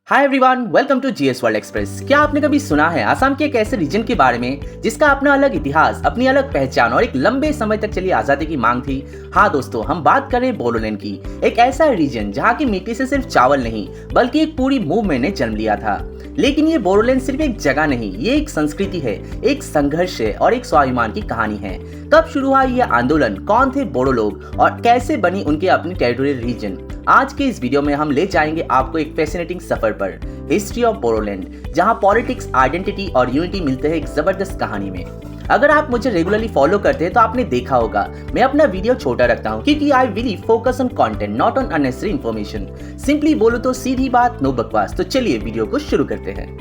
Hi everyone, welcome to GS World Express. क्या आपने कभी सुना है असम के एक ऐसे रीजन के बारे में जिसका अपना अलग इतिहास, अपनी अलग पहचान और एक लंबे समय तक चली आजादी की मांग थी? हाँ दोस्तों, हम बात कर रहे हैं बोडोलैंड की। एक ऐसा रीजन जहाँ की मिट्टी से सिर्फ चावल नहीं बल्कि एक पूरी मूवमेंट ने जन्म लिया था। लेकिन ये बोडोलैंड सिर्फ एक जगह नहीं, ये एक संस्कृति है, एक संघर्ष है और एक स्वाभिमान की कहानी है। कब शुरू हुआ ये आंदोलन, कौन थे बोडो लोग और कैसे बनी उनकी अपनी टेरिटोरियल रीजन? आज के इस वीडियो में हम ले जाएंगे आपको एक फैसिनेटिंग सफर पर, हिस्ट्री ऑफ बोडोलैंड, जहां पॉलिटिक्स, आइडेंटिटी और यूनिटी मिलते हैं एक जबरदस्त कहानी में। अगर आप मुझे रेगुलरली फॉलो करते हैं तो आपने देखा होगा मैं अपना वीडियो छोटा रखता हूं क्योंकि I really focus on content, not on unnecessary information. Simply बोलो तो सीधी बात, नो बकवास। तो चलिए वीडियो को शुरू करते हैं।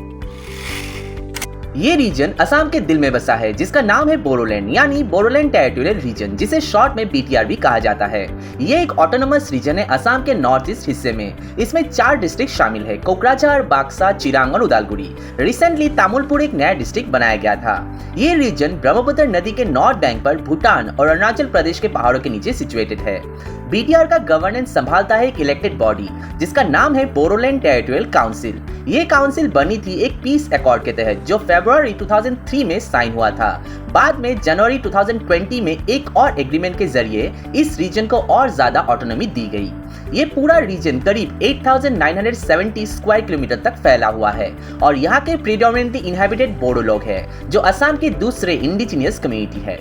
ये रीजन असम के दिल में बसा है जिसका नाम है बोडोलैंड, यानी बोडोलैंड टेरिटोरियल रीजन, जिसे शॉर्ट में बीटीआर भी कहा जाता है। ये एक ऑटोनोमस रीजन है असम के नॉर्थ ईस्ट हिस्से में। इसमें 4 डिस्ट्रिक्ट शामिल है: कोकराझार, बाक्सा, चिरांग और उदालगुड़ी। रिसेंटली तामुलपुर एक नया डिस्ट्रिक्ट बनाया गया था। ये रीजन ब्रह्मपुत्र नदी के नॉर्थ बैंक पर भूटान और अरुणाचल प्रदेश के पहाड़ों के नीचे सिचुएटेड है। बीटीआर का गवर्नेंस संभालता है एक इलेक्टेड बॉडी जिसका नाम है बोडोलैंड टेरिटोरियल काउंसिल। ये काउंसिल बनी थी एक पीस अकॉर्ड के तहत जो फरवरी 2003 में साइन हुआ था। बाद में जनवरी 2020 में एक और एग्रीमेंट के जरिए इस रीजन को और ज्यादा ऑटोनॉमी दी गई। ये पूरा रीजन करीब 8,970 स्क्वायर किलोमीटर तक फैला हुआ है और यहाँ के प्रीडोमिनेंटली इनहैबिटेड बोडो लोग हैं जो असम के दूसरे इंडिजिनियस कम्युनिटी है।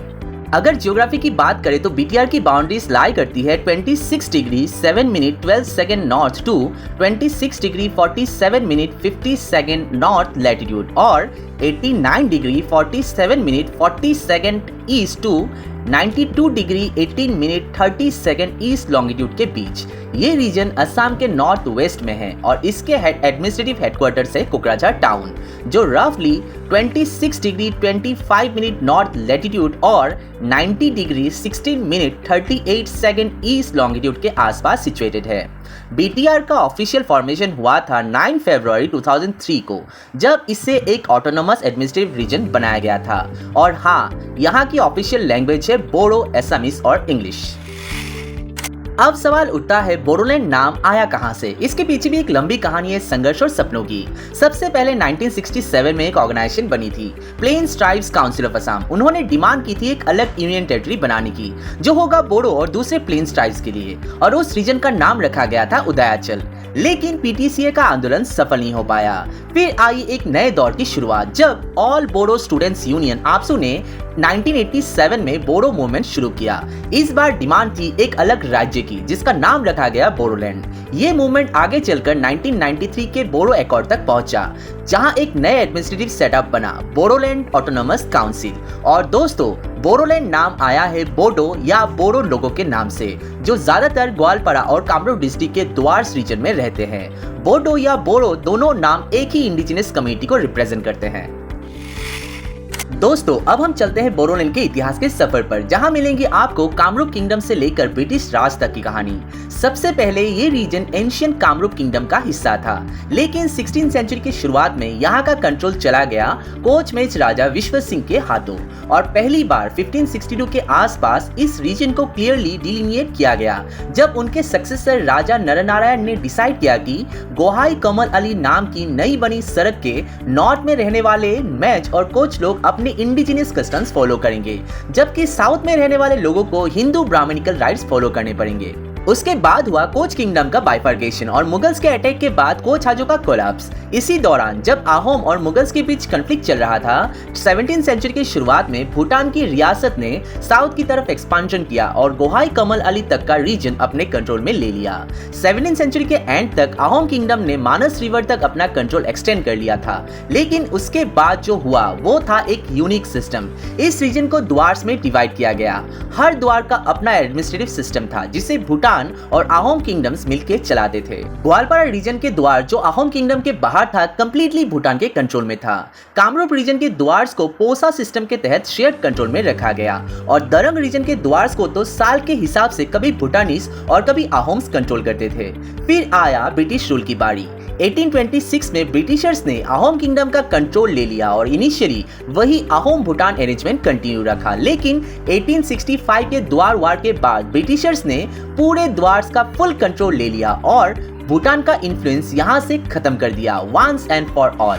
अगर ज्योग्राफी की बात करें तो बीटीआर की बाउंड्रीज लाई करती है 26 degree 7 minute 12 second north to 26 degree 47 minute 50 second north latitude और 89 degree 47 minute 40 second east to 92 degree 18 minute 30 second east longitude के बीच। ये रीजन असम के नॉर्थ वेस्ट में है और इसके एडमिनिस्ट्रेटिव हेडक्वार्टर है कोकराझार टाउन, जो रफली 26 डिग्री 25 मिनट नॉर्थ लैटिट्यूड और 90 degree 16 minute 38 second east longitude के आसपास सिचुएटेड है। बीटीआर का ऑफिशियल फॉर्मेशन हुआ था 9 फरवरी 2003 को, जब इसे एक ऑटोनोमस एडमिनिस्ट्रेटिव रीजन बनाया गया था। और हाँ, यहाँ की ऑफिशियल लैंग्वेज है बोडो, असमीज और इंग्लिश। अब सवाल उठता है, बोडोलैंड नाम आया कहां से? इसके पीछे भी एक लंबी कहानी है संघर्ष और सपनों की। सबसे पहले 1967 में एक ऑर्गेनाइजेशन बनी थी, plains tribes council of Assam. उन्होंने डिमांड की थी एक अलग यूनियन टेरिटरी बनाने की जो होगा बोडो और दूसरे प्लेन्स ट्राइब्स के लिए, और उस रीजन का नाम रखा गया था उदयाचल। लेकिन पीटीसीए का आंदोलन सफल नहीं हो पाया। फिर आई एक नए दौर की शुरुआत जब ऑल बोडो स्टूडेंट्स यूनियन आपसू ने 1987 में बोडो मूवमेंट शुरू किया। इस बार डिमांड थी एक अलग राज्य की जिसका नाम रखा गया बोडोलैंड। ये मूवमेंट आगे चलकर 1993 के बोडो अकॉर्ड तक पहुंचा, जहां एक नए एडमिनिस्ट्रेटिव सेटअप बना, बोडोलैंड ऑटोनोमस काउंसिल। और दोस्तों, बोडोलैंड नाम आया है बोडो या बोडो लोगों के नाम से, जो ज्यादातर ग्वालपारा और कामरूप डिस्ट्रिक्ट के द्वार्स रीजन में रहते हैं। बोडो या बोडो दोनों नाम एक ही इंडिजिनस कम्युनिटी को रिप्रेजेंट करते हैं। दोस्तों, अब हम चलते हैं बोडोलैंड के इतिहास के सफर पर, जहां मिलेंगी आपको कामरूप किंगडम से लेकर ब्रिटिश राज तक की कहानी। सबसे पहले ये रीजन एंशिएंट कामरूप किंगडम का हिस्सा था, लेकिन 16वीं सेंचुरी की शुरुआत में यहाँ का कंट्रोल चला गया कोचमेच राजा विश्व सिंह के हाथों और पहली बार 1562 के आसपास इस रीजन को क्लियरली डिलिनिएट किया गया जब उनके सक्सेसर राजा नरनारायण ने डिसाइड किया कि गोहाई कमल अली नाम की नई बनी सड़क के नॉर्थ में रहने वाले मैच और कोच लोग अपने इंडिजिनियस कस्टम्स फॉलो करेंगे, जबकि साउथ में रहने वाले लोगों को हिंदू ब्राह्मणिकल राइट्स फॉलो करने पड़ेंगे। उसके बाद हुआ कोच किंगडम का बाइफर्केशन और मुगल्स के अटैक के बाद कोच हाजों का कोलैप्स। इसी दौरान जब आहोम और मुगल्स के बीच कॉन्फ्लिक्ट चल रहा था, 17वीं सेंचुरी की शुरुआत में भूटान की रियासत ने साउथ की तरफ एक्सपांशन किया और गोहाई कमल अली तक का रीजन अपने कंट्रोल में ले लिया। 17वीं सेंचुरी के एंड तक आहोम किंगडम ने मानस रिवर तक अपना कंट्रोल एक्सटेंड कर लिया था, लेकिन उसके बाद जो हुआ वो था एक यूनिक सिस्टम। इस रीजन को द्वार्स में डिवाइड किया गया। हर द्वार का अपना एडमिनिस्ट्रेटिव सिस्टम था जिसे भूटान और आहोम किंगडम्स मिलकर चलाते थे। ग्वालपारा रीजन के द्वार जो आहोम किंगडम के बाहर था, कंप्लीटली भूटान के कंट्रोल में था। कामरूप रीजन के द्वार्स को पोसा सिस्टम के तहत शेयर्ड कंट्रोल में रखा गया और दरंग रीजन के द्वार्स को तो साल के हिसाब से कभी भूटानीज और कभी आहोम्स कंट्रोल करते थे। फिर आया ब्रिटिश रूल की बारी। 1826 में ब्रिटिशर्स ने अहोम किंगडम का कंट्रोल ले लिया और इनिशियली वही अहोम भूटान अरेंजमेंट कंटिन्यू रखा, लेकिन 1865 के द्वार वार के बाद ब्रिटिशर्स ने पूरे द्वार का फुल कंट्रोल ले लिया और भूटान का इन्फ्लुएंस यहाँ से खत्म कर दिया वंस एंड फॉर ऑल।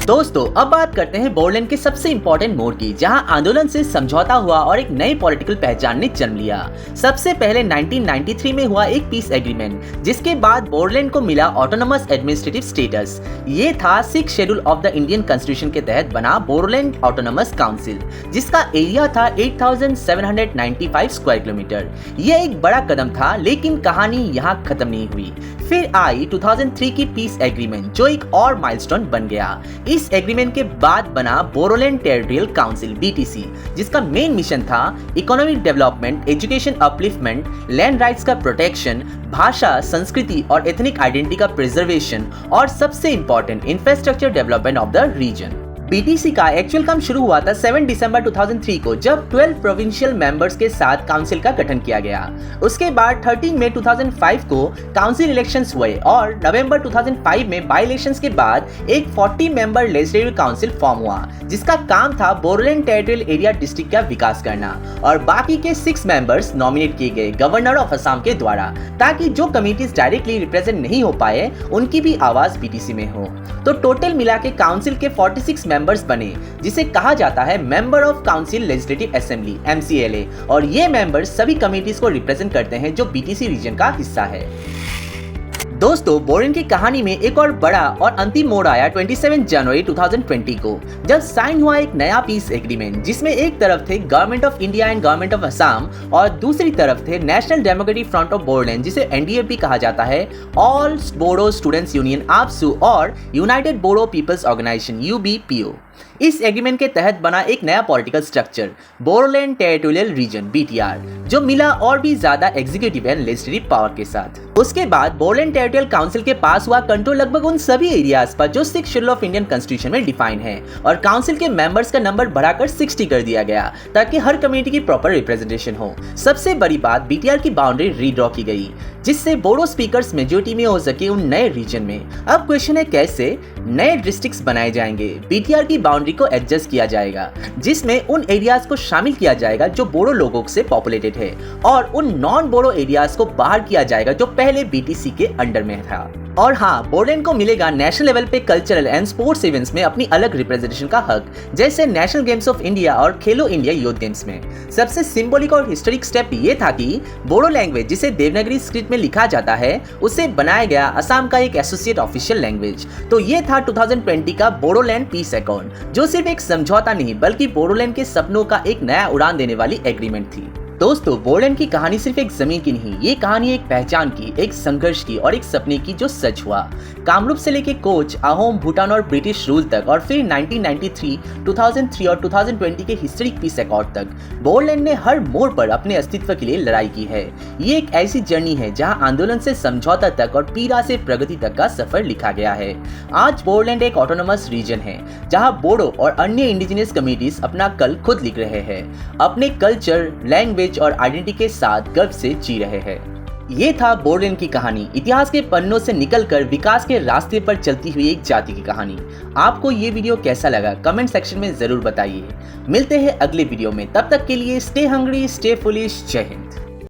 दोस्तों अब बात करते हैं बोडोलैंड के सबसे इंपॉर्टेंट मोड़ की, जहां आंदोलन से समझौता हुआ और एक नई पॉलिटिकल पहचान ने जन्म लिया। सबसे पहले 1993 में हुआ एक पीस एग्रीमेंट, जिसके बाद बोडोलैंड को मिला ऑटोनोमस एडमिनिस्ट्रेटिव स्टेटस। ये था 6 schedule of the Indian constitution के तहत बना बोडोलैंड ऑटोनोमस काउंसिल, जिसका एरिया था 8795 स्क्वायर किलोमीटर। ये एक बड़ा कदम था, लेकिन कहानी यहाँ खत्म नहीं हुई। फिर आई 2003 की पीस एग्रीमेंट, जो एक और माइलस्टोन बन गया। इस एग्रीमेंट के बाद बना बोडोलैंड टेरिटोरियल काउंसिल BTC, जिसका मेन मिशन था economic development, education upliftment, land rights का प्रोटेक्शन, भाषा, संस्कृति और एथनिक आइडेंटिटी का प्रिजर्वेशन और सबसे important infrastructure development of the region. BTC का एक्चुअल काम शुरू हुआ था 7 दिसंबर 2003 को, जब 12 प्रोविंशियल मेंबर्स के साथ काउंसिल का गठन किया गया। उसके बाद 13 मई 2005 को काउंसिल इलेक्शंस हुए और नवंबर 2005 में बाई इलेक्शंस के बाद एक 40 मेंबर लेजिस्लेटिव काउंसिल फॉर्म हुआ, जिसका काम था बोडोलैंड टेरिटोरियल एरिया डिस्ट्रिक्ट का विकास करना। और बाकी के 6 मेंबर्स नॉमिनेट किए गए गवर्नर ऑफ असम के द्वारा, ताकि जो कमिटीज डायरेक्टली रिप्रेजेंट नहीं हो पाए उनकी भी आवाज BTC में हो। तो टोटल मिला के काउंसिल के 46 मेंबर्स बने, जिसे कहा जाता है member of council legislative assembly MCLA, और ये मेंबर्स सभी कमिटीज को रिप्रेजेंट करते हैं जो BTC रीजन का हिस्सा है। दोस्तों बोडोलैंड की कहानी में एक और बड़ा और अंतिम मोड़ आया 27 जनवरी 2020 को, जब साइन हुआ एक नया पीस एग्रीमेंट, जिसमें एक तरफ थे government of India and government of Assam और दूसरी तरफ थे national democratic front of Bodoland, जिसे NDF कहा जाता है, all Bodo students union ABSU और united Bodo peoples organisation UBPO। इस एग्रीमेंट के तहत बना एक नया political structure Bodoland territorial region BTR, जो मिला और भी ज्यादा एग्जीक्यूटिव एंड लेजिस्लेटिव पावर के साथ। उसके बाद बोडोलैंड टेरिटोरियल काउंसिल के पास हुआ कंट्रोल लगभग उन सभी एरियाज पर जो 6 शेड्यूल ऑफ इंडियन कॉन्स्टिट्यूशन में डिफाइन है, और काउंसिल के मेंबर्स का नंबर बढ़ाकर 60 कर दिया गया, ताकि हर कम्युनिटी की प्रॉपर रिप्रेजेंटेशन हो। सबसे बड़ी बात, BTR की बाउंड्री रीड्रॉ की गई, जिससे बोडो स्पीकर्स मेजोरिटी में हो सके उन नए रीजन में। अब क्वेश्चन है, कैसे नए डिस्ट्रिक्ट्स बनाए जाएंगे? BTR की बाउंड्री को एडजस्ट किया जाएगा, जिसमें उन एरियाज को शामिल किया जाएगा जो बोडो लोगों से पॉपुलेटेड है, और उन नॉन बोडो एरियाज को बाहर किया जाएगा जो पहले BTC के अंडर में था। और हाँ, बोडोलैंड को मिलेगा नेशनल लेवल पे कल्चरल एंड स्पोर्ट्स इवेंट्स में अपनी अलग रिप्रेजेंटेशन का हक, जैसे नेशनल गेम्स ऑफ इंडिया और खेलो इंडिया यूथ गेम्स में। सबसे सिंबॉलिक और हिस्टोरिक स्टेप ये था कि बोडो लैंग्वेज, जिसे देवनागरी स्क्रिप्ट में लिखा जाता है, उसे बनाया गया असम का एक एसोसिएट ऑफिशियल लैंग्वेज। तो ये था 2020 का बोडोलैंड पीस अकॉर्ड, जो सिर्फ एक समझौता नहीं बल्कि बोडोलैंड के सपनों का एक नया उड़ान देने वाली एग्रीमेंट थी। दोस्तों बोडोलैंड की कहानी सिर्फ एक जमीन की नहीं, ये कहानी एक पहचान की, एक संघर्ष की और एक सपने की जो सच हुआ। कामरूप से लेके कोच, अहोम, भूटान और ब्रिटिश रूल तक, और फिर 1993, 2003 और 2020 के हिस्टोरिक पीस अकॉर्ड तक, बोडोलैंड ने हर मोड़ पर अपने अस्तित्व के लिए लड़ाई की है। ये एक ऐसी जर्नी है जहां आंदोलन से समझौता तक और पीड़ा से प्रगति तक का सफर लिखा गया है। आज बोडोलैंड एक ऑटोनोमस रीजन है, जहां बोडो और अन्य इंडिजिनियस कम्युनिटीज अपना कल खुद लिख रहे हैं, अपने कल्चर, लैंग्वेज और आइडेंटिटी के साथ गर्व से जी रहे हैं। ये था बोडोलैंड की कहानी, इतिहास के पन्नों से निकलकर विकास के रास्ते पर चलती हुई एक जाति की कहानी। आपको ये वीडियो कैसा लगा कमेंट सेक्शन में जरूर बताइए। मिलते हैं अगले वीडियो में, तब तक के लिए स्टे हंग्री, स्टे फुलिश। जय हिंद।